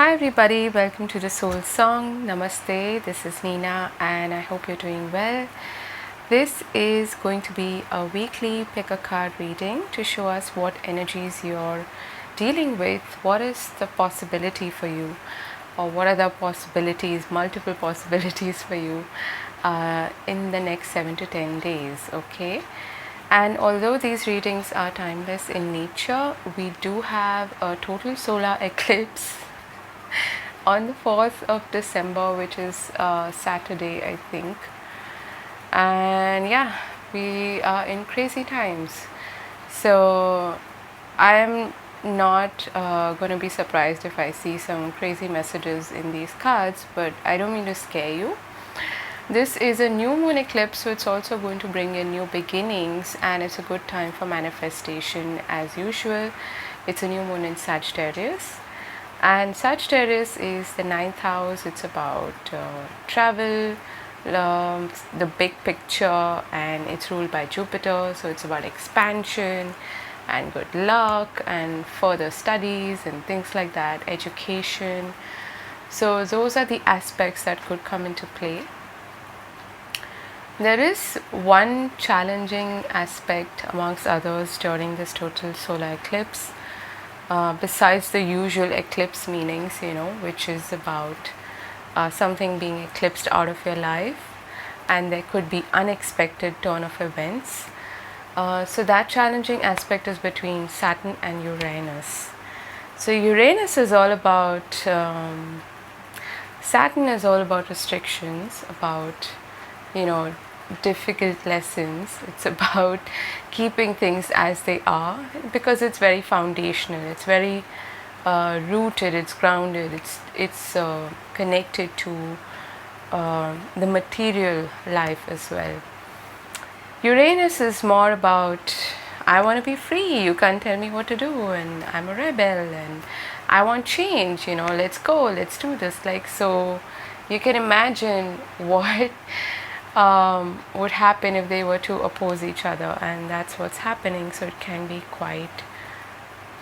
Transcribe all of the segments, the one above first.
Hi everybody, welcome to the Soul Song. Namaste, this is Nina and I hope you're doing well. This is going to be a weekly pick a card reading to show us what energies you're dealing with, what is the possibility for you, or what are the possibilities, multiple possibilities for you in the next 7 to 10 days, okay? And although these readings are timeless in nature, we do have a total solar eclipse on the 4th of December, which is Saturday, I think. And yeah, we are in crazy times. So I'm not going to be surprised if I see some crazy messages in these cards, but I don't mean to scare you. This is a new moon eclipse, so it's also going to bring in new beginnings, and it's a good time for manifestation as usual. It's a new moon in Sagittarius. And Sagittarius is the 9th house. It's about travel, the big picture, and it's ruled by Jupiter. So it's about expansion and good luck and further studies and things like that, education. So those are the aspects that could come into play. There is one challenging aspect amongst others during this total solar eclipse. Besides the usual eclipse meanings, which is about something being eclipsed out of your life, and there could be unexpected turn of events. So that challenging aspect is between Saturn and Uranus. So Uranus is all about, Saturn is all about restrictions, about, difficult lessons. It's about keeping things as they are because it's very foundational, it's very rooted, it's grounded, it's connected to the material life as well. Uranus is more about, I want to be free, you can't tell me what to do, and I'm a rebel and I want change, let's go, let's do this. So you can imagine what would happen if they were to oppose each other, and that's what's happening. So it can be quite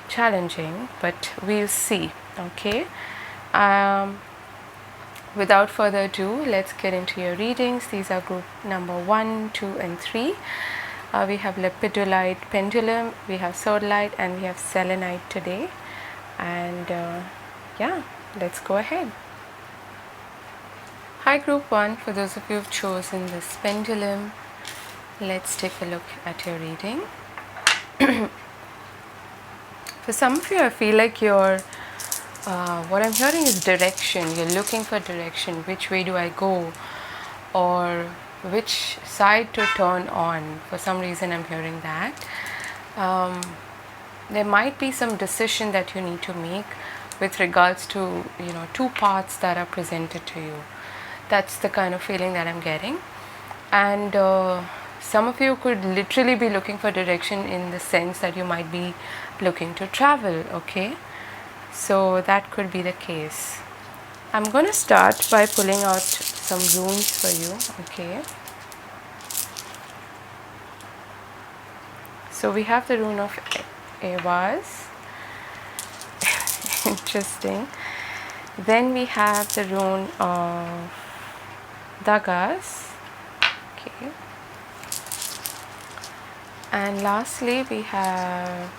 challenging, but we'll see. Okay, without further ado, let's get into your readings. These are group number 1, 2 and 3. We have lepidolite pendulum, we have sodalite, and we have selenite today. And yeah, let's go ahead. Hi group 1, for those of you who've chosen this pendulum, let's take a look at your reading. For some of you, I feel like you're, what I'm hearing is direction. You're looking for direction. Which way do I go? Or which side to turn on? For some reason, I'm hearing that. There might be some decision that you need to make with regards to, two paths that are presented to you. That's the kind of feeling that I'm getting. And some of you could literally be looking for direction in the sense that you might be looking to travel, okay? So that could be the case. I'm going to start by pulling out some runes for you, okay? So we have the rune of Evas. Interesting. Then we have the rune of Dagas, okay, and lastly we have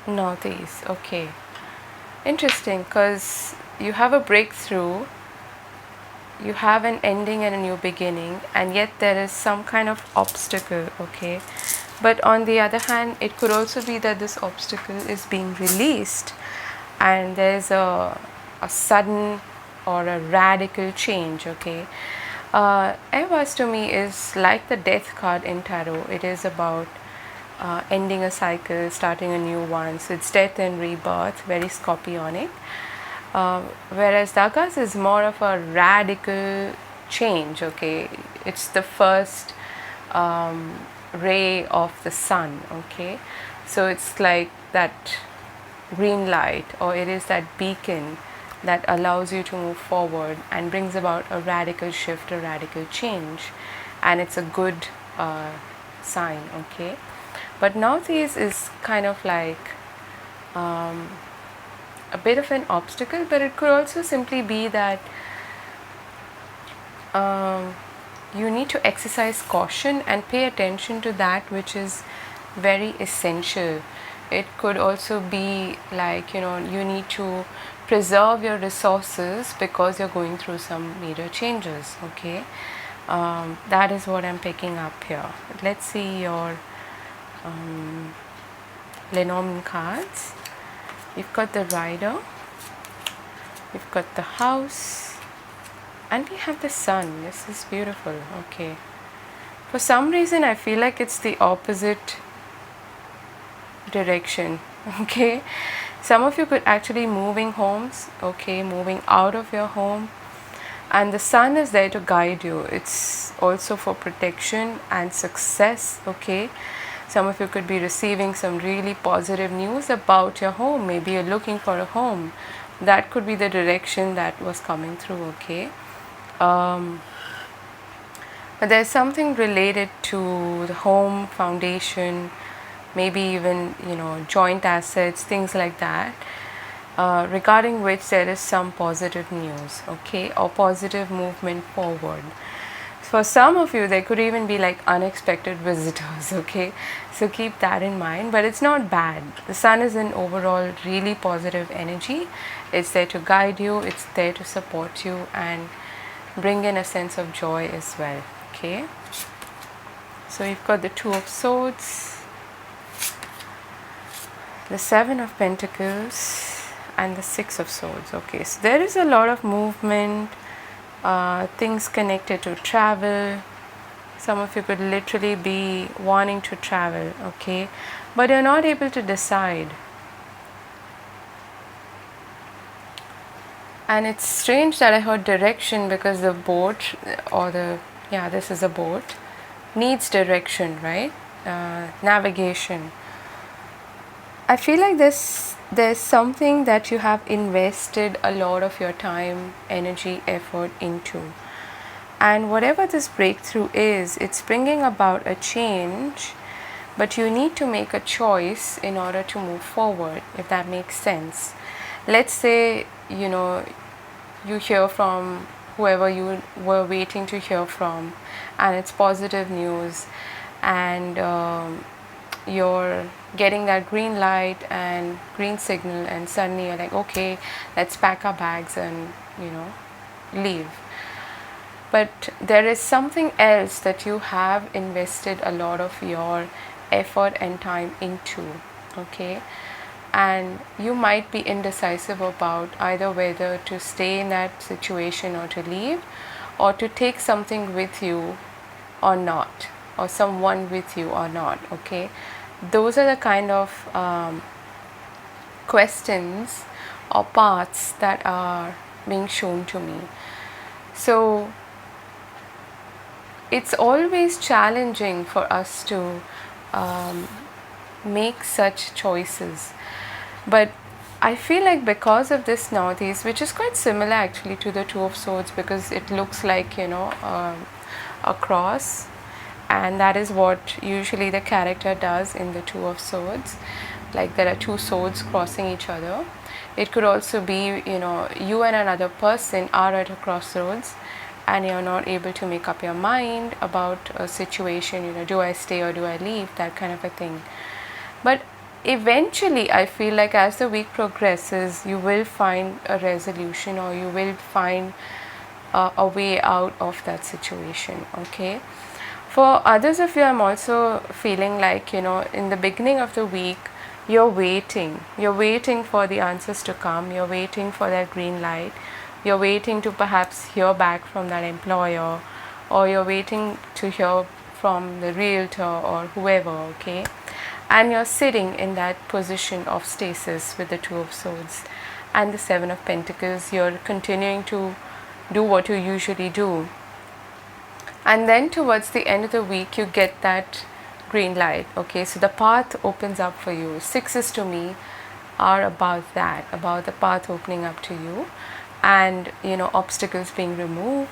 Northeast. Okay, interesting, because you have a breakthrough, you have an ending and a new beginning, and yet there is some kind of obstacle, okay? But on the other hand, it could also be that this obstacle is being released and there's a sudden or a radical change, okay? Evas to me is like the death card in tarot. It is about ending a cycle, starting a new one. So it's death and rebirth, very scorpionic. Whereas Dagas is more of a radical change, okay? It's the first ray of the sun, okay? So it's like that green light, or it is that beacon that allows you to move forward and brings about a radical shift, a radical change, and it's a good sign, okay? But Northeast is kind of like a bit of an obstacle, but it could also simply be that you need to exercise caution and pay attention to that which is very essential. It could also be like, you need to preserve your resources because you're going through some major changes. Okay, that is what I'm picking up here. Let's see your Lenormand cards. You've got the Rider, you've got the House, and we have the Sun. This is beautiful. Okay, for some reason I feel like it's the opposite direction. Okay, some of you could actually moving homes, okay, moving out of your home, and the Sun is there to guide you. It's also for protection and success. Okay, some of you could be receiving some really positive news about your home. Maybe you're looking for a home. That could be the direction that was coming through. Okay, but there's something related to the home foundation, maybe even joint assets, things like that, regarding which there is some positive news, okay, or positive movement forward. For some of you, there could even be like unexpected visitors. Okay, so keep that in mind, but it's not bad. The Sun is an overall really positive energy. It's there to guide you, it's there to support you and bring in a sense of joy as well. Okay, so you've got the Two of Swords, the Seven of Pentacles, and the Six of Swords. Okay, so there is a lot of movement, things connected to travel. Some of you could literally be wanting to travel, okay, but you're not able to decide. And it's strange that I heard direction, because the boat, or this is a boat, needs direction, right? Navigation. I feel like there's something that you have invested a lot of your time, energy, effort into. And whatever this breakthrough is, it's bringing about a change, but you need to make a choice in order to move forward, if that makes sense. Let's say, you hear from whoever you were waiting to hear from, and it's positive news, and you're getting that green light and green signal, and suddenly you're like, okay, let's pack our bags and leave. But there is something else that you have invested a lot of your effort and time into, okay, and you might be indecisive about either whether to stay in that situation or to leave, or to take something with you or not, or someone with you or not. Okay, those are the kind of questions or paths that are being shown to me. So it's always challenging for us to make such choices, but I feel like because of this Northeast, which is quite similar actually to the Two of Swords, because it looks like a cross, and that is what usually the character does in the Two of Swords, like there are two swords crossing each other. It could also be you and another person are at a crossroads, and you're not able to make up your mind about a situation, do I stay or do I leave, that kind of a thing. But eventually I feel like as the week progresses, you will find a resolution, or you will find a way out of that situation. Okay, for others of you, I'm also feeling like in the beginning of the week, you're waiting for the answers to come, you're waiting for that green light, you're waiting to perhaps hear back from that employer, or you're waiting to hear from the realtor or whoever. Okay, and you're sitting in that position of stasis with the Two of Swords and the Seven of Pentacles. You're continuing to do what you usually do, and then towards the end of the week you get that green light. Okay, so the path opens up for you. Sixes to me are about that, about the path opening up to you, and obstacles being removed,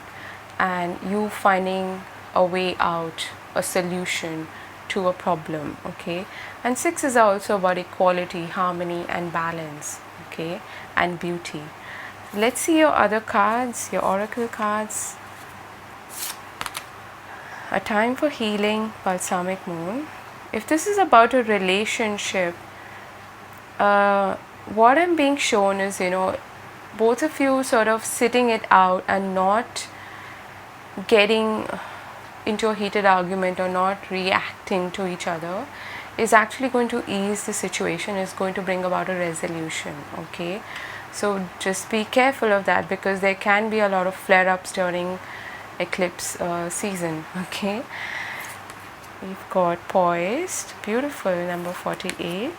and you finding a way out, a solution to a problem, okay. And 6 is also about equality, harmony and balance, okay, and beauty. Let's see your other cards, your oracle cards. A time for healing, balsamic moon. If this is about a relationship, what I'm being shown is, both of you sort of sitting it out and not getting into a heated argument or not reacting to each other is actually going to ease the situation, is going to bring about a resolution, okay. So just be careful of that, because there can be a lot of flare-ups during eclipse season, okay. We've got poised, beautiful, number 48,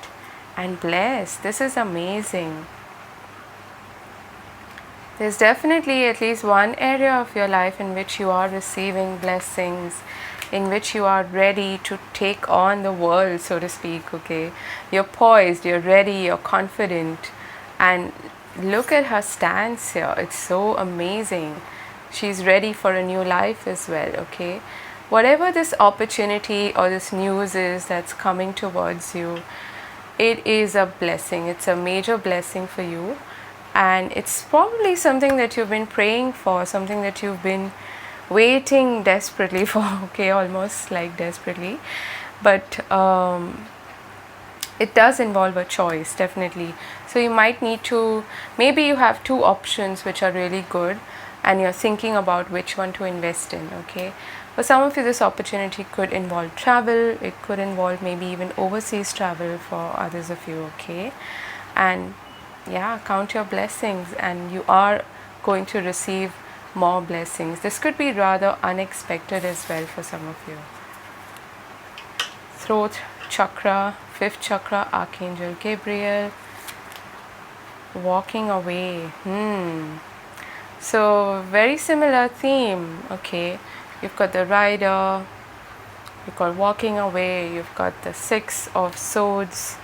and blessed. This is amazing. There's definitely at least one area of your life in which you are receiving blessings, in which you are ready to take on the world, so to speak, okay. You're poised, you're ready, you're confident, and look at her stance here. It's so amazing. She's ready for a new life as well, okay. Whatever this opportunity or this news is that's coming towards you, it is a blessing. It's a major blessing for you, and it's probably something that you've been praying for, something that you've been waiting desperately for, okay, almost like desperately. But it does involve a choice, definitely. So you might need to, maybe you have two options which are really good and you're thinking about which one to invest in, okay. For some of you, this opportunity could involve travel. It could involve maybe even overseas travel for others of you, okay. And yeah, count your blessings, and you are going to receive more blessings. This could be rather unexpected as well for some of you. Throat chakra, 5th chakra, Archangel Gabriel, walking away. So very similar theme, okay. You've got the rider, you've got walking away, you've got the 6 of swords.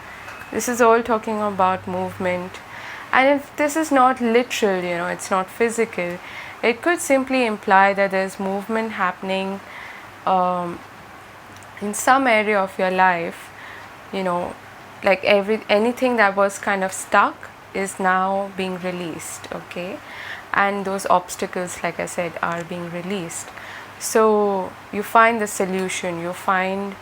This is all talking about movement. And if this is not literal, it's not physical, it could simply imply that there's movement happening in some area of your life, like anything that was kind of stuck is now being released, okay. And those obstacles, like I said, are being released. So you find the solution, you find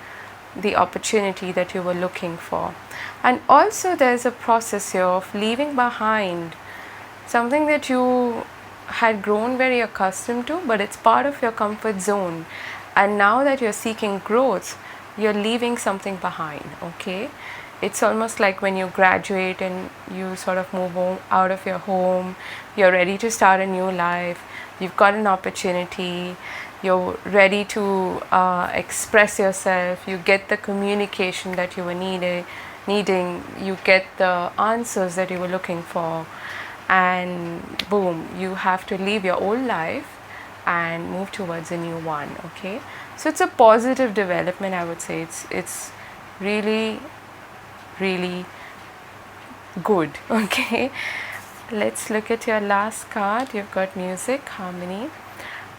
the opportunity that you were looking for. And also there's a process here of leaving behind something that you had grown very accustomed to, but it's part of your comfort zone. And now that you're seeking growth, you're leaving something behind, okay. It's almost like when you graduate and you sort of move out of your home, you're ready to start a new life, you've got an opportunity, you're ready to express yourself, you get the communication that you were needing, you get the answers that you were looking for, and boom, you have to leave your old life and move towards a new one, okay. So it's a positive development, I would say. It's really good, okay. Let's look at your last card. You've got music, harmony,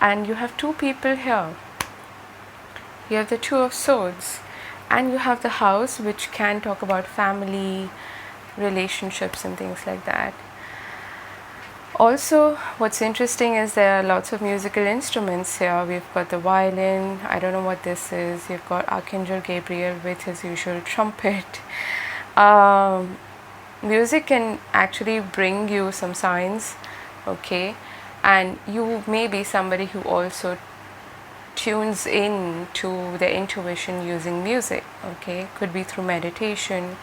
and you have two people here. You have the 2 of swords, and you have the house, which can talk about family, relationships and things like that. Also, what's interesting is there are lots of musical instruments here. We've got the violin, I don't know what this is. You've got Archangel Gabriel with his usual trumpet. Music can actually bring you some signs, okay. And you may be somebody who also tunes in to their intuition using music, okay. Could be through meditation,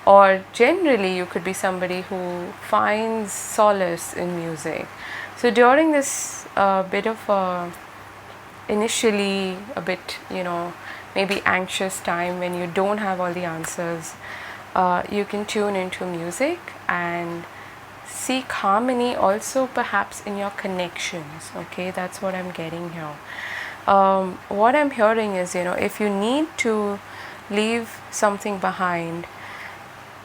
or generally you could be somebody who finds solace in music. So during this bit of initially a bit, maybe anxious time when you don't have all the answers, you can tune into music and seek harmony also, perhaps in your connections, okay. That's what I'm getting here. What I'm hearing is, if you need to leave something behind,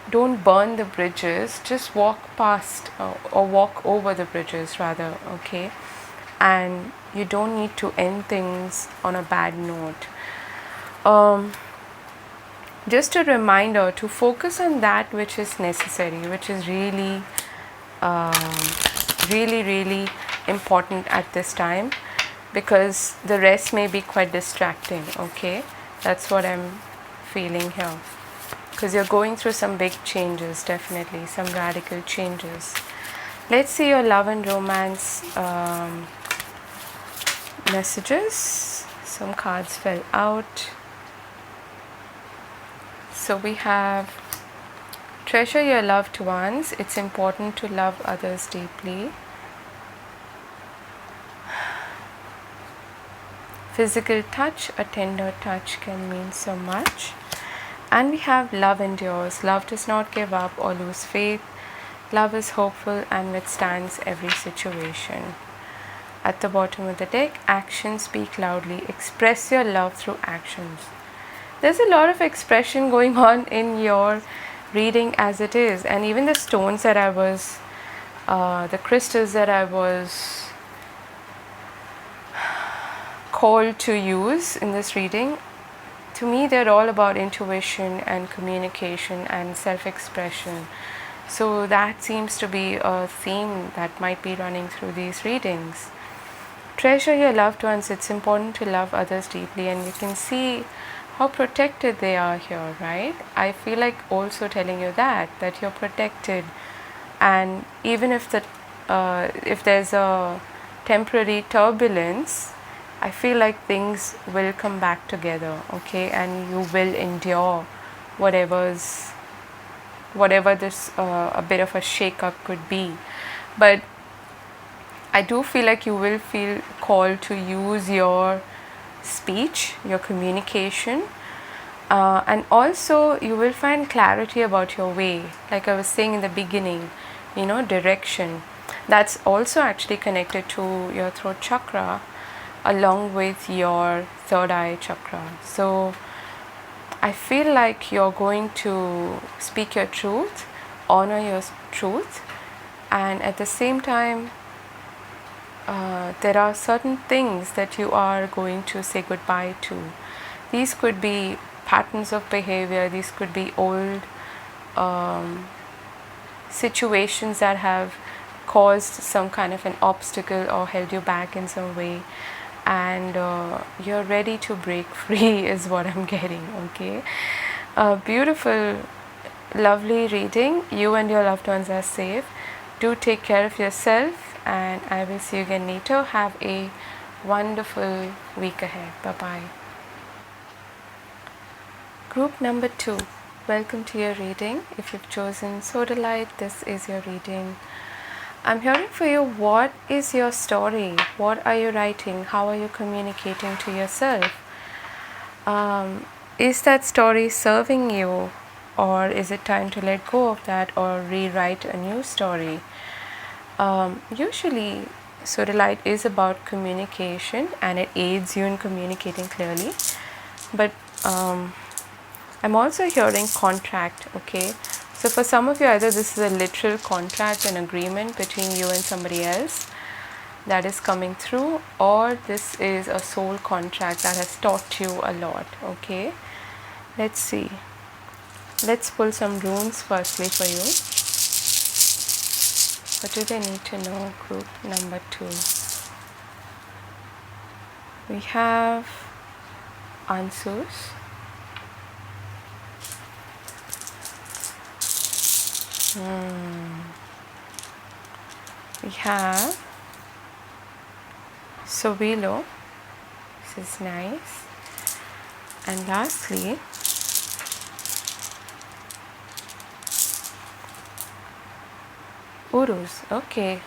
don't burn the bridges, just walk past or walk over the bridges rather, okay. And you don't need to end things on a bad note. um, just a reminder to focus on that which is necessary, which is really, um, really important at this time, because the rest may be quite distracting. Okay, that's what I'm feeling here, because you're going through some big changes, definitely some radical changes. Let's see your love and romance messages. Some cards fell out. So we have treasure your loved ones. It's important to love others deeply. Physical touch, a tender touch can mean so much. And we have love endures. Love does not give up or lose faith. Love is hopeful and withstands every situation. At the bottom of the deck, actions speak loudly. Express your love through actions. There's a lot of expression going on in your reading as it is, and even the stones that I was, the crystals that I was called to use in this reading, to me they're all about intuition and communication and self-expression. So that seems to be a theme that might be running through these readings. Treasure your loved ones. It's important to love others deeply, and you can see how protected they are here, right? I feel like also telling you that you're protected, and even if if there's a temporary turbulence, I feel like things will come back together, okay, and you will endure whatever this a bit of a shake-up could be. But I do feel like you will feel called to use your speech, your communication, and also you will find clarity about your way. Like I was saying in the beginning, direction. That's also actually connected to your throat chakra along with your third eye chakra. So I feel like you're going to speak your truth, honor your truth, and at the same time there are certain things that you are going to say goodbye to. These could be patterns of behavior, these could be old situations that have caused some kind of an obstacle or held you back in some way, and you're ready to break free is what I'm getting, okay? Beautiful, lovely reading. You and your loved ones are safe. Do take care of yourself, and I will see you again later. Have a wonderful week ahead. Bye-bye. Group number 2, welcome to your reading. If you've chosen Sodalite, this is your reading. I'm hearing for you, what is your story? What are you writing? How are you communicating to yourself? Is that story serving you, or is it time to let go of that or rewrite a new story? Usually Sodalite is about communication, and it aids you in communicating clearly, but I'm also hearing contract, okay? So for some of you, either this is a literal contract, an agreement between you and somebody else that is coming through, or this is a soul contract that has taught you a lot, okay? Let's see. Let's pull some runes firstly for you. What do they need to know, group number 2? We have answers. We have Sovilo. This is nice. And lastly, Urus. Okay.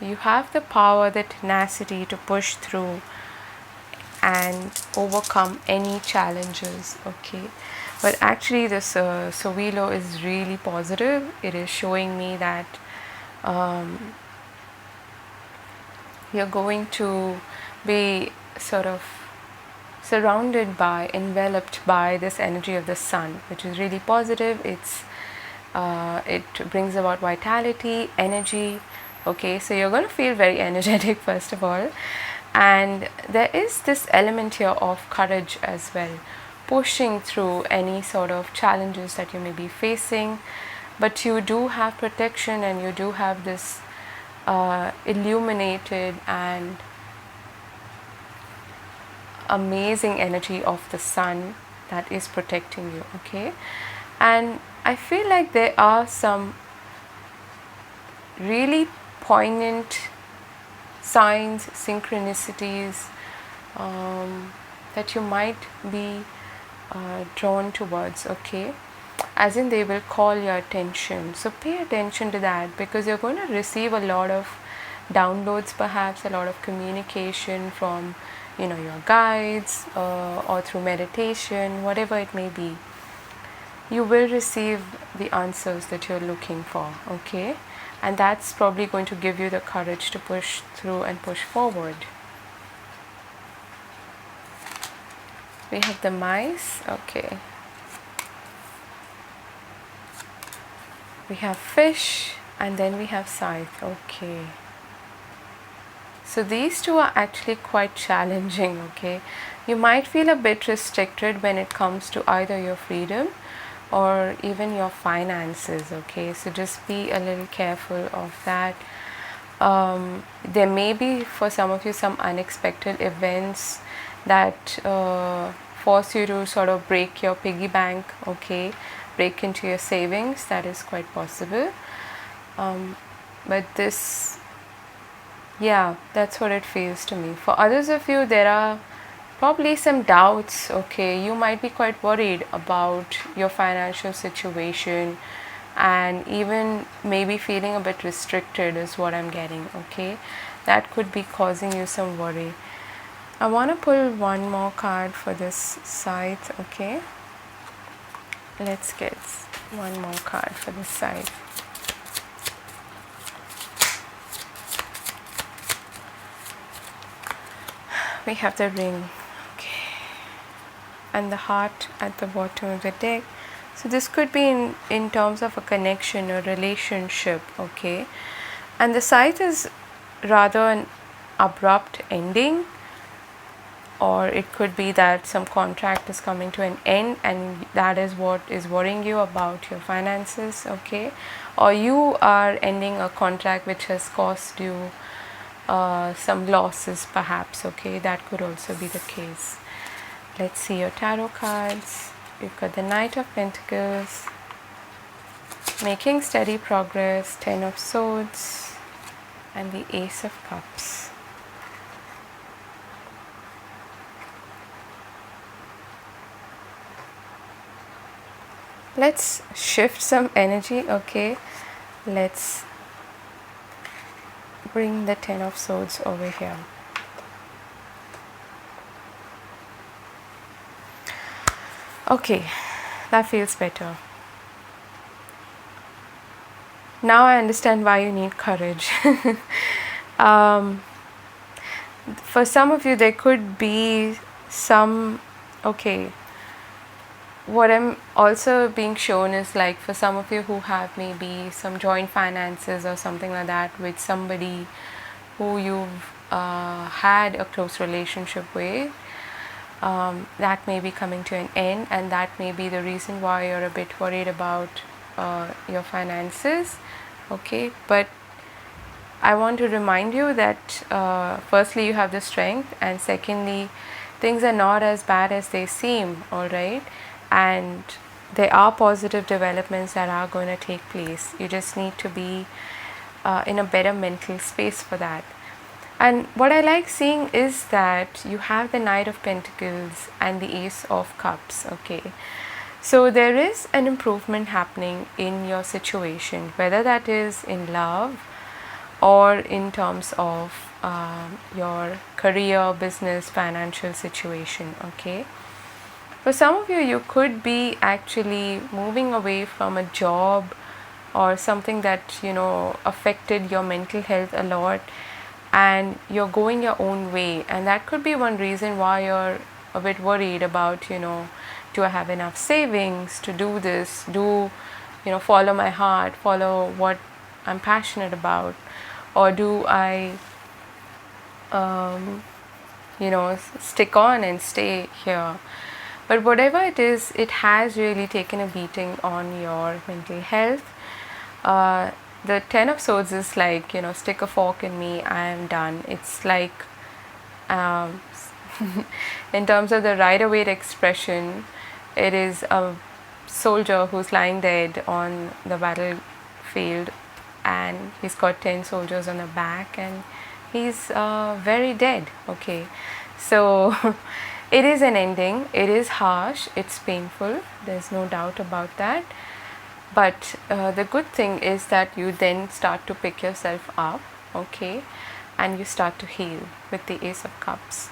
You have the power, the tenacity to push through and overcome any challenges, okay? But actually this Sovilo is really positive. It is showing me that you're going to be sort of surrounded by, enveloped by this energy of the sun, which is really positive. It brings about vitality, energy, okay? So you're going to feel very energetic first of all, And there is this element here of courage as well, pushing through any sort of challenges that you may be facing, but you do have protection and you do have this illuminated and amazing energy of the sun that is protecting you. Okay, and I feel like there are some really poignant signs, synchronicities that you might be drawn towards. Okay, as in they will call your attention, so pay attention to that, because you're going to receive a lot of downloads, perhaps a lot of communication from your guides, or through meditation, whatever it may be. You will receive the answers that you're looking for. Okay, and that's probably going to give you the courage to push through and push forward. We have the mice. Okay, we have fish, and then we have scythe. Okay, so these two are actually quite challenging. Okay, you might feel a bit restricted when it comes to either your freedom or even your finances. Okay, so just be a little careful of that. There may be for some of you some unexpected events that force you to sort of break your piggy bank. Okay, break into your savings. That is quite possible. But this, yeah, that's what it feels to me. For others of you, there are probably some doubts. Okay, you might be quite worried about your financial situation, and even maybe feeling a bit restricted is what I'm getting. Okay, that could be causing you some worry. I want to pull one more card for this scythe. Okay, let's get one more card for this side. We have the ring, okay, and the heart at the bottom of the deck. So this could be in terms of a connection or relationship. Okay, and the scythe is rather an abrupt ending, or it could be that some contract is coming to an end and that is what is worrying you about your finances. Okay, or you are ending a contract which has cost you some losses, perhaps. Okay, that could also be the case. Let's see your tarot cards. We've got the Knight of Pentacles, making steady progress, Ten of Swords, and the Ace of Cups. Let's shift some energy. Okay, let's bring the Ten of Swords over here. Okay, that feels better. Now I understand why you need courage. For some of you, there could be some, okay, what I'm also being shown is like for some of you who have maybe some joint finances or something like that with somebody who you've had a close relationship with, that may be coming to an end, and that may be the reason why you're a bit worried about your finances. Okay, but I want to remind you that firstly you have the strength, and secondly things are not as bad as they seem. All right, and there are positive developments that are going to take place. You just need to be in a better mental space for that. And what I like seeing is that you have the Knight of Pentacles and the Ace of Cups. Okay, so there is an improvement happening in your situation, whether that is in love or in terms of your career, business, financial situation. Okay, for some of you, you could be actually moving away from a job or something that affected your mental health a lot, and you're going your own way, and that could be one reason why you're a bit worried about do I have enough savings to do this, follow my heart, follow what I'm passionate about, or do I stick on and stay here. But whatever it is, it has really taken a beating on your mental health. The Ten of Swords is like, stick a fork in me, I am done. It's like, um, in terms of the Rider Waite expression, it is a soldier who's lying dead on the battlefield, and he's got 10 soldiers on the back, and he's very dead. Okay, so it is an ending. It is harsh, it's painful, there's no doubt about that. But the good thing is that you then start to pick yourself up, okay, and you start to heal with the Ace of Cups.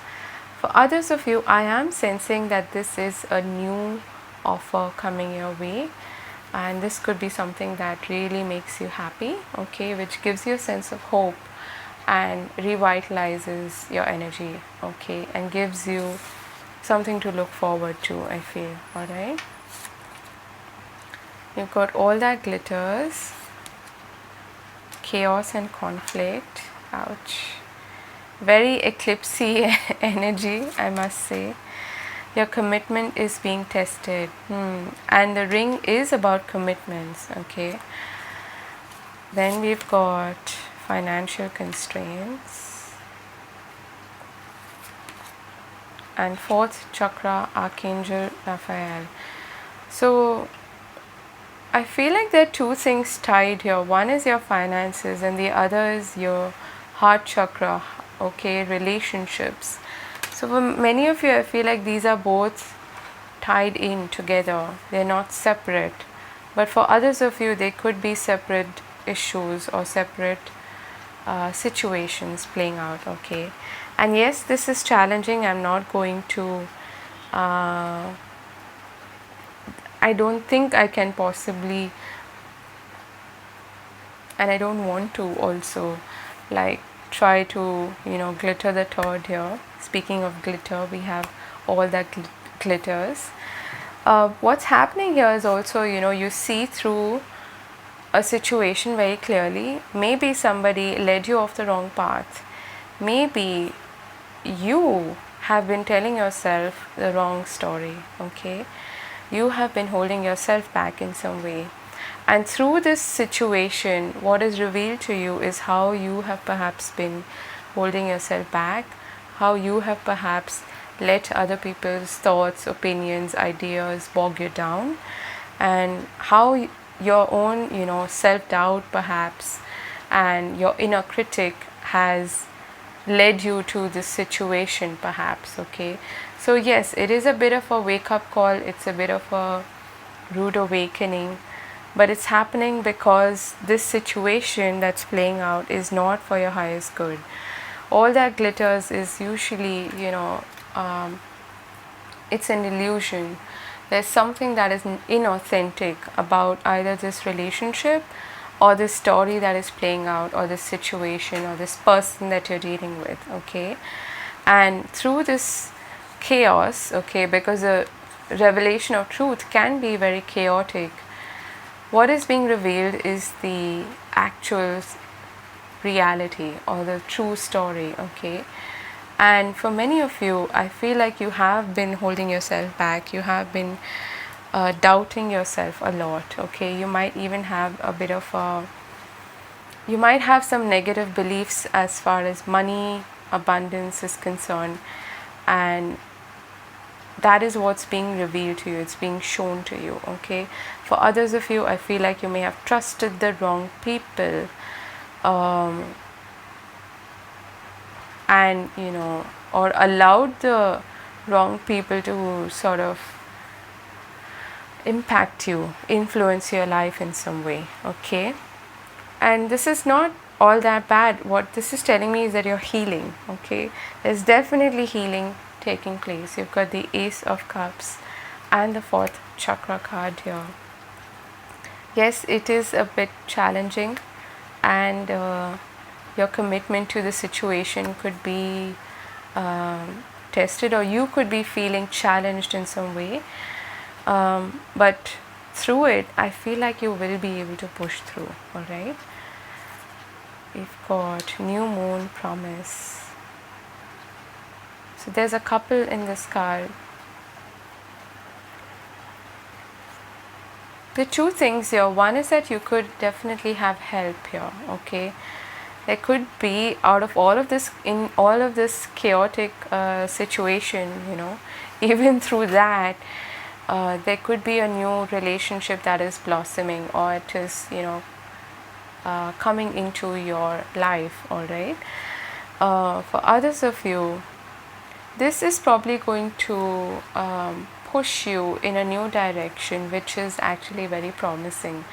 For others of you, I am sensing that this is a new offer coming your way, and this could be something that really makes you happy, okay, which gives you a sense of hope and revitalizes your energy, okay, and gives you something to look forward to, I feel. All right, you've got all that glitters, chaos and conflict. Ouch. Very eclipsey energy, I must say. Your commitment is being tested, and the ring is about commitments, okay. Then we've got financial constraints, and fourth chakra, Archangel Raphael. So I feel like there are two things tied here. One is your finances, and the other is your heart chakra, okay, relationships. So for many of you, I feel like these are both tied in together. They're not separate. But for others of you, they could be separate issues or separate situations playing out, okay. And yes, this is challenging. I'm not going to I don't think I can possibly, and I don't want to also, like, try to glitter the third here. Speaking of glitter, we have all that glitters. What's happening here is also, you see through a situation very clearly. Maybe somebody led you off the wrong path. Maybe you have been telling yourself the wrong story, okay. You have been holding yourself back in some way, and through this situation, what is revealed to you is how you have perhaps been holding yourself back, how you have perhaps let other people's thoughts, opinions, ideas bog you down, and how your own self-doubt perhaps and your inner critic has led you to this situation perhaps, okay. So yes, it is a bit of a wake-up call, it's a bit of a rude awakening, but it's happening because this situation that's playing out is not for your highest good. All that glitters is usually, it's an illusion. There's something that is inauthentic about either this relationship or this story that is playing out, or this situation, or this person that you're dealing with, okay. And through this chaos, okay, because the revelation of truth can be very chaotic, what is being revealed is the actual reality or the true story, okay. And for many of you, I feel like you have been holding yourself back, you have been doubting yourself a lot, okay. You might even have a bit of you might have some negative beliefs as far as money, abundance is concerned, and that is what's being revealed to you, it's being shown to you, okay. For others of you, I feel like you may have trusted the wrong people, and or allowed the wrong people to sort of impact you, influence your life in some way, okay. And this is not all that bad. What this is telling me is that you're healing, okay. There's definitely healing taking place. You've got the Ace of Cups and the fourth chakra card here. Yes, it is a bit challenging, and your commitment to the situation could be tested, or you could be feeling challenged in some way, but through it, I feel like you will be able to push through, all right. We've got new moon promise. So there's a couple in this card. The two things here, one is that you could definitely have help here, okay? There could be, out of all of this, in all of this chaotic situation, even through that, there could be a new relationship that is blossoming, or it is, coming into your life, all right? For others of you, this is probably going to push you in a new direction, which is actually very promising.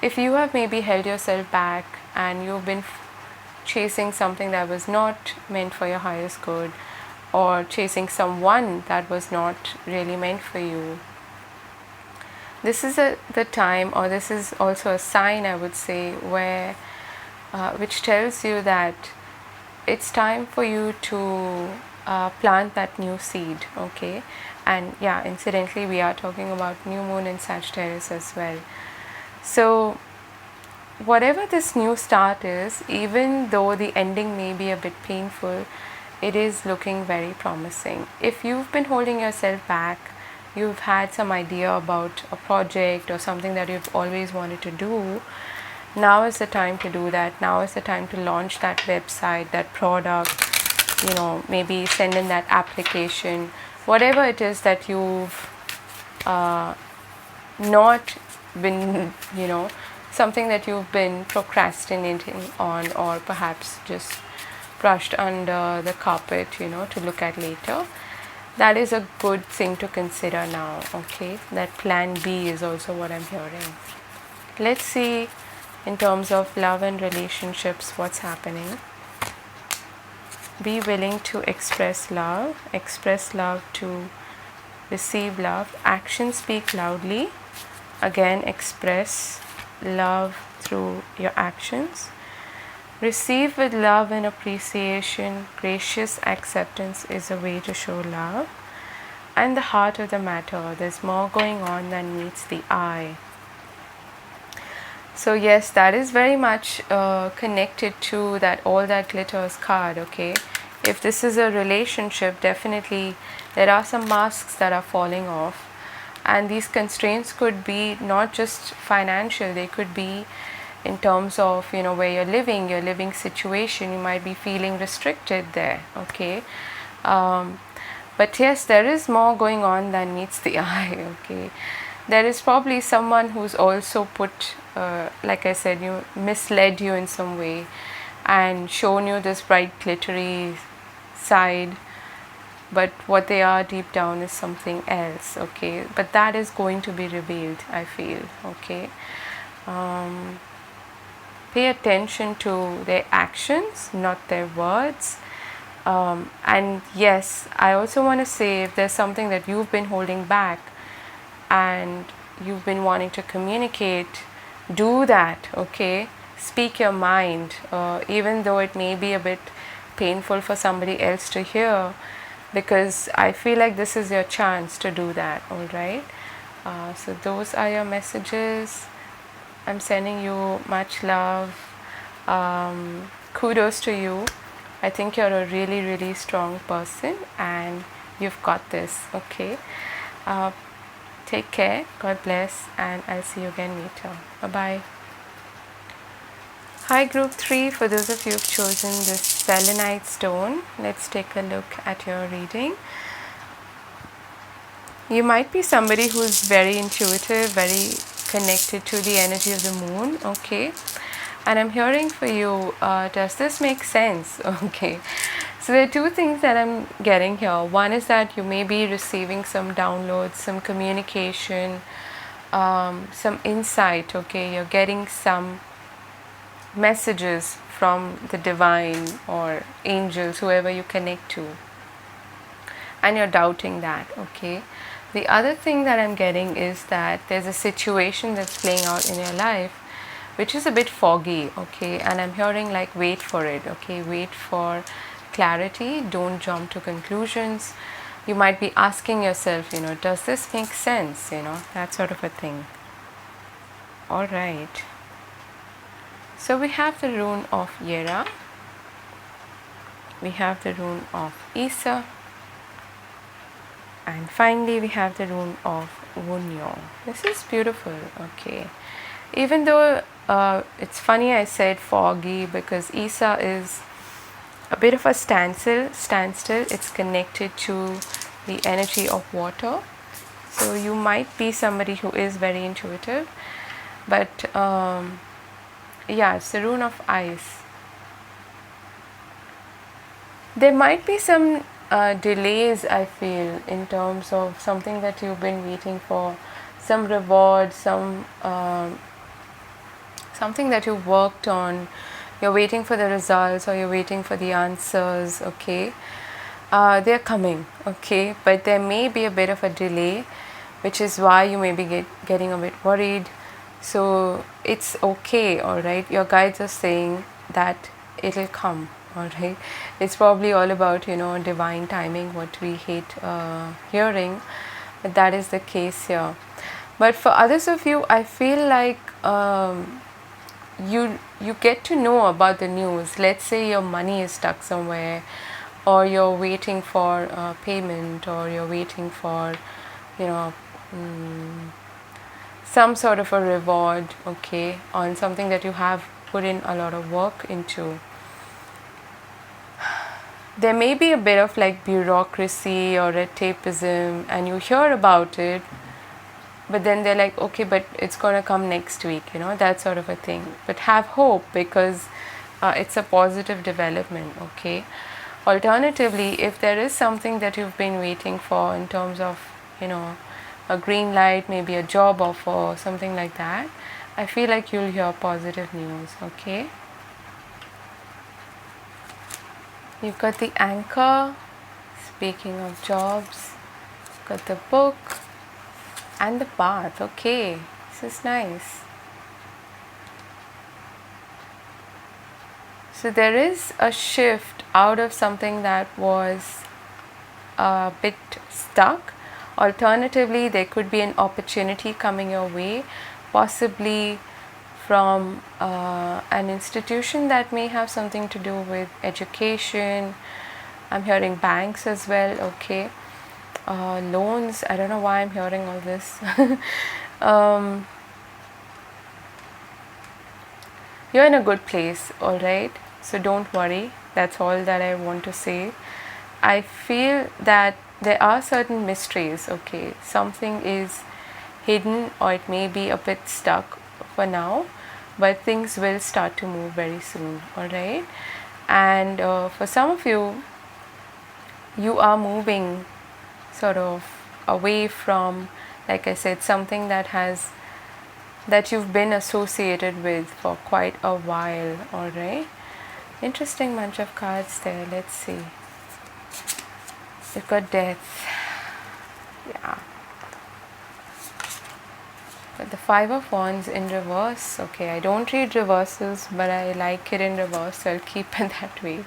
If you have maybe held yourself back and you've been chasing something that was not meant for your highest good, or chasing someone that was not really meant for you, this is the time, or this is also a sign, I would say, where which tells you that it's time for you to plant that new seed, okay? And yeah, incidentally, we are talking about new moon in Sagittarius as well. So whatever this new start is, even though the ending may be a bit painful, it is looking very promising. If you've been holding yourself back, you've had some idea about a project or something that you've always wanted to do, now is the time to do that. Now is the time to launch that website, that product, maybe send in that application, whatever it is that you've not been, something that you've been procrastinating on, or perhaps just brushed under the carpet, to look at later. That is a good thing to consider now, okay? That plan B is also what I'm hearing. Let's see in terms of love and relationships what's happening. Be willing to express love to receive love. Actions speak loudly. Again, express love through your actions. Receive with love and appreciation. Gracious acceptance is a way to show love. And the heart of the matter, there's more going on than meets the eye. So yes, that is very much connected to that all that glitters card, okay? If this is a relationship, definitely there are some masks that are falling off, and these constraints could be not just financial, they could be in terms of where you're living, your living situation. You might be feeling restricted there, okay? But yes, there is more going on than meets the eye, okay? There is probably someone who's also put, like I said, misled you in some way and shown you this bright glittery side, but what they are deep down is something else, okay? But that is going to be revealed, I feel, okay? Pay attention to their actions, not their words. And yes, I also want to say, if there's something that you've been holding back and you've been wanting to communicate, do that, okay? Speak your mind, even though it may be a bit painful for somebody else to hear, because I feel like this is your chance to do that, all right? So those are your messages. I'm sending you much love. Kudos to you. I think you're a really, really strong person and you've got this, okay? Take care, God bless, and I'll see you again later. Bye-bye. Hi group 3, for those of you who've chosen this selenite stone, let's take a look at your reading. You might be somebody who's very intuitive, very connected to the energy of the moon, okay? And I'm hearing for you, does this make sense? Okay. So there are two things that I'm getting here. One is that you may be receiving some downloads, some communication, some insight, okay? You're getting some messages from the divine or angels, whoever you connect to, and you're doubting that, okay? The other thing that I'm getting is that there's a situation that's playing out in your life which is a bit foggy, okay? And I'm hearing like, wait for it, okay? Wait for clarity, don't jump to conclusions. You might be asking yourself, does this make sense, that sort of a thing. All right. So we have the rune of Yera, we have the rune of Isa, And finally, we have the rune of Wunyo. This is beautiful. Okay, even though it's funny I said foggy because Isa is a bit of a standstill. It's connected to the energy of water. So you might be somebody who is very intuitive, but yeah, it's the rune of ice. There might be some delays, I feel, in terms of something that you've been waiting for, some reward, something that you worked on. You're waiting for the results or you're waiting for the answers. Okay, they're coming. Okay, but there may be a bit of a delay, which is why you may be getting a bit worried. So it's okay. All right, your guides are saying that it'll come. All right, it's probably all about divine timing, what we hate hearing, but that is the case here. But for others of you, I feel like you get to know about the news. Let's say your money is stuck somewhere, or you're waiting for payment, or you're waiting for you know some sort of a reward, okay, on something that you have put in a lot of work into. There may be a bit of like bureaucracy or red tapeism, and you hear about it, but then they're like, okay, but it's gonna come next week, that sort of a thing. But have hope, because it's a positive development. Okay, alternatively, if there is something that you've been waiting for in terms of a green light, maybe a job offer, something like that, I feel like you'll hear positive news. Okay, you've got the anchor. Speaking of jobs, got the book and the path. Okay, this is nice. So there is a shift out of something that was a bit stuck. Alternatively, there could be an opportunity coming your way, possibly from an institution that may have something to do with education. I'm hearing banks as well. Okay, loans. I don't know why I'm hearing all this. You're in a good place, all right? So don't worry. That's all that I want to say. I feel that there are certain mysteries. Okay, something is hidden, or it may be a bit stuck for now, but things will start to move very soon. All right, and for some of you, you are moving sort of away from, like I said, something that you've been associated with for quite a while. All right, interesting bunch of cards there. Let's see. You've got death. Yeah. But the Five of Wands in reverse. Okay, I don't read reverses, but I like it in reverse, so I'll keep it that way.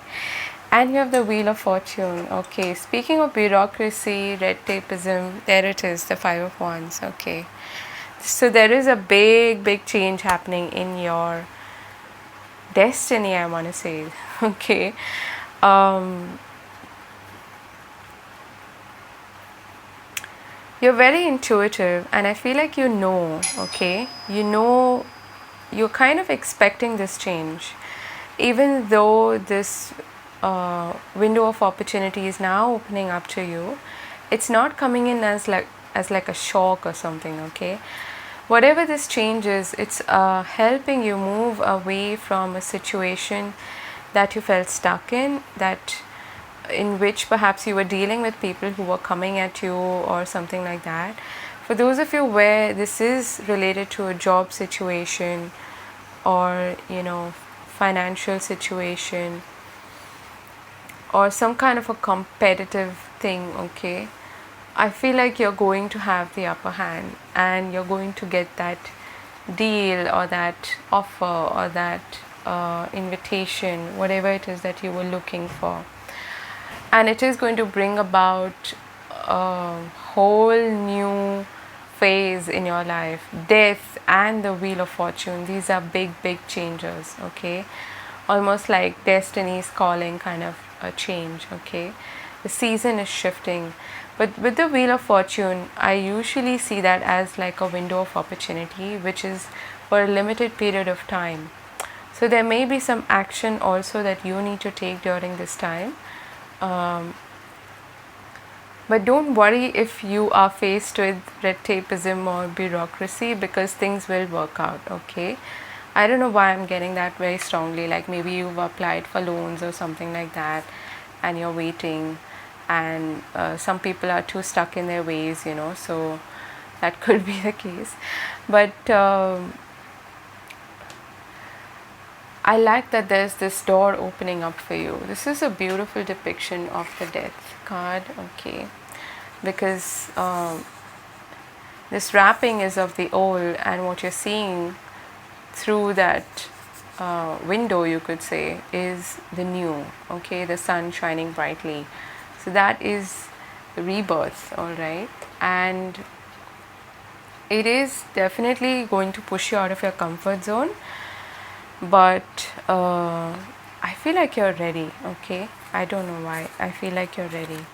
And you have the Wheel of Fortune. Okay, speaking of bureaucracy, red tapeism, there it is, the Five of Wands. Okay, so there is a big change happening in your destiny, I want to say. Okay, you're very intuitive, and I feel like okay, you're kind of expecting this change, even though this window of opportunity is now opening up to you. It's not coming in as like a shock or something. Okay, whatever this change is, it's helping you move away from a situation that you felt stuck in which perhaps you were dealing with people who were coming at you or something like that. For those of you where this is related to a job situation or financial situation or some kind of a competitive thing, okay, I feel like you're going to have the upper hand and you're going to get that deal or that offer or that invitation, whatever it is that you were looking for. And it is going to bring about a whole new phase in your life. Death and the Wheel of Fortune, these are big changes. Okay, almost like destiny's calling kind of a change. Okay, the season is shifting, But with the Wheel of Fortune, I usually see that as like a window of opportunity, which is for a limited period of time. So there may be some action also that you need to take during this time. But don't worry if you are faced with red tapeism or bureaucracy, because things will work out, okay? I don't know why I'm getting that very strongly, like maybe you've applied for loans or something like that and you're waiting, and some people are too stuck in their ways, so that could be the case. But I like that there's this door opening up for you. This is a beautiful depiction of the Death card, okay, because this wrapping is of the old, and what you're seeing through that window, you could say, is the new, okay, the sun shining brightly. So that is rebirth, all right, and it is definitely going to push you out of your comfort zone, but I feel like you're ready, okay? I don't know why, I feel like you're ready.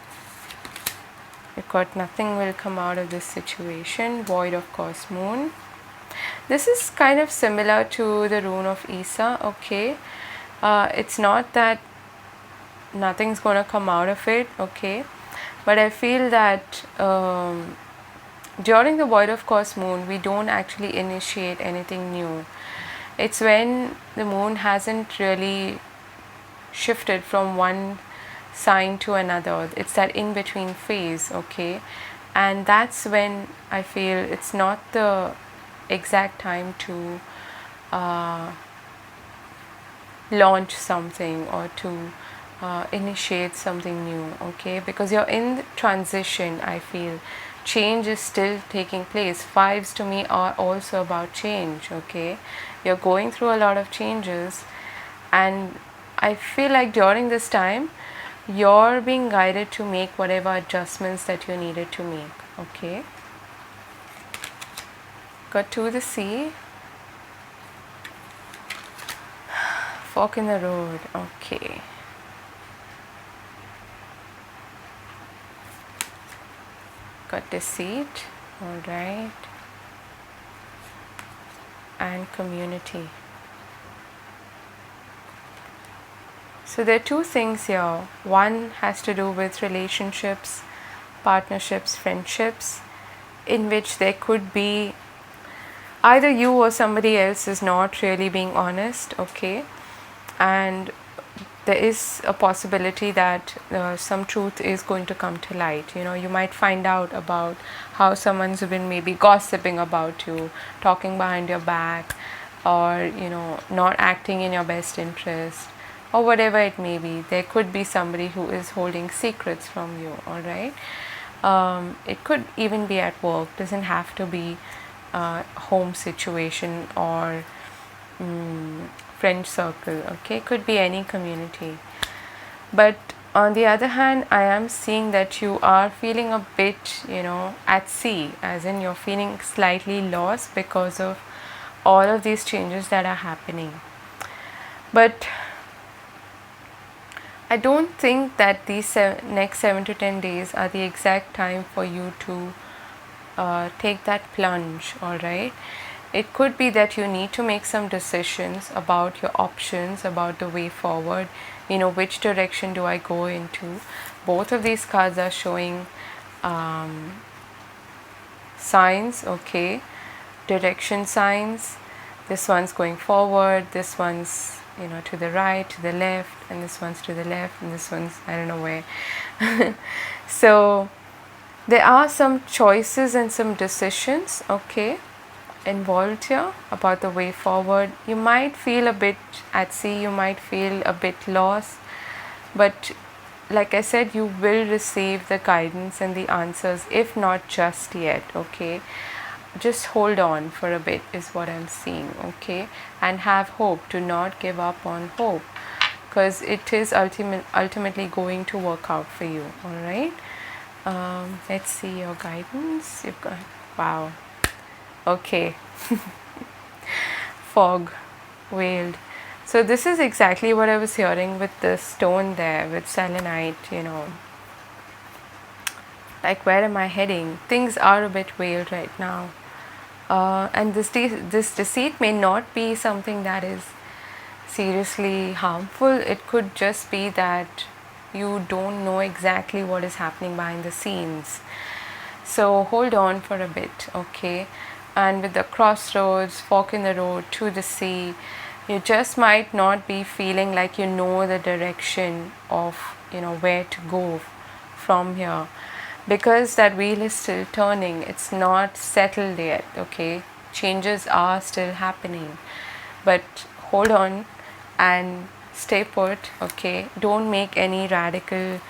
You've got nothing will come out of this situation. Void of course moon. This is kind of similar to the rune of Isa, okay? It's not that nothing's gonna come out of it, okay? But I feel that during the void of course moon, we don't actually initiate anything new. It's when the moon hasn't really shifted from one sign to another. It's that in between phase, okay? And that's when I feel it's not the exact time to launch something or to initiate something new, okay? Because you're in transition, I feel. Change is still taking place. Fives to me are also about change, okay? You're going through a lot of changes, and I feel like during this time you're being guided to make whatever adjustments that you needed to make, okay? Got to the sea. Fork in the road, okay. Got deceit, alright. And community. So there are two things here. One has to do with relationships, partnerships, friendships, in which there could be either you or somebody else is not really being honest, okay? And there is a possibility that some truth is going to come to light. You might find out about how someone's been maybe gossiping about you, talking behind your back, or not acting in your best interest, or whatever it may be. There could be somebody who is holding secrets from you, all right? It could even be at work, doesn't have to be home situation or friend circle, okay? Could be any community. But on the other hand, I am seeing that you are feeling a bit, at sea, as in you're feeling slightly lost because of all of these changes that are happening. But I don't think that these next 7 to 10 days are the exact time for you to take that plunge, all right? It could be that you need to make some decisions about your options, about the way forward, which direction do I go into. Both of these cards are showing signs, okay, direction signs. This one's going forward, this one's to the right, to the left, and this one's to the left, and this one's I don't know where. So there are some choices and some decisions, okay, involved here about the way forward. You might feel a bit at sea, you might feel a bit lost, but like I said, you will receive the guidance and the answers, if not just yet, okay? Just hold on for a bit is what I'm seeing, okay? And have hope. Do not give up on hope, because it is ultimately going to work out for you, all right? Let's see your guidance. You've got, wow, okay. Fog, veiled. So this is exactly what I was hearing with the stone there, with selenite, like where am I heading? Things are a bit veiled right now. And this deceit may not be something that is seriously harmful. It could just be that you don't know exactly what is happening behind the scenes. So hold on for a bit, okay? And with the crossroads, fork in the road to the sea, you just might not be feeling like you know the direction of, where to go from here, because that wheel is still turning. It's not settled yet, okay? Changes are still happening, but hold on and stay put, okay? Don't make any radical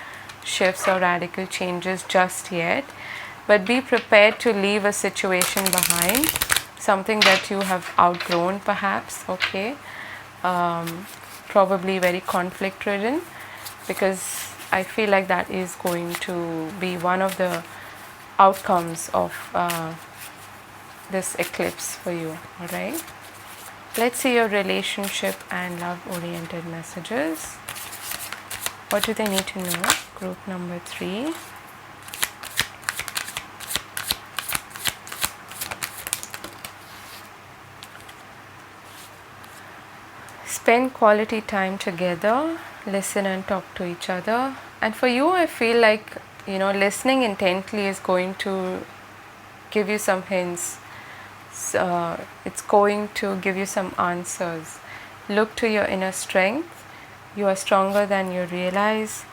shifts or radical changes just yet, but be prepared to leave a situation behind, something that you have outgrown perhaps, okay? Probably very conflict ridden, because I feel like that is going to be one of the outcomes of this eclipse for you. All right, let's see your relationship and love oriented messages. What do they need to know? Group number 3. Spend quality time together, listen and talk to each other. And for you, I feel like, listening intently is going to give you some hints. It's going to give you some answers. Look to your inner strength. You are stronger than you realize.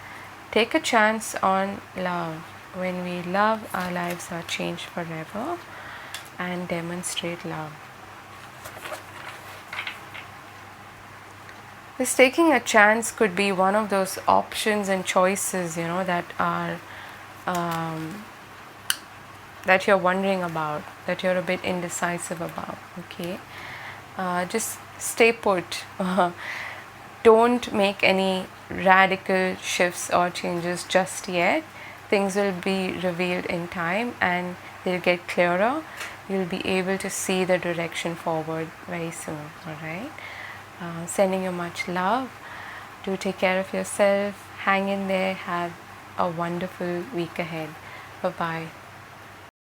Take a chance on love. When we love, our lives are changed forever. And demonstrate love. This taking a chance could be one of those options and choices, that are that you're wondering about, that you're a bit indecisive about, okay? Just stay put. Don't make any radical shifts or changes just yet. Things will be revealed in time and they'll get clearer. You'll be able to see the direction forward very soon, all right? Sending you much love. Do take care of yourself. Hang in there. Have a wonderful week ahead. Bye-bye.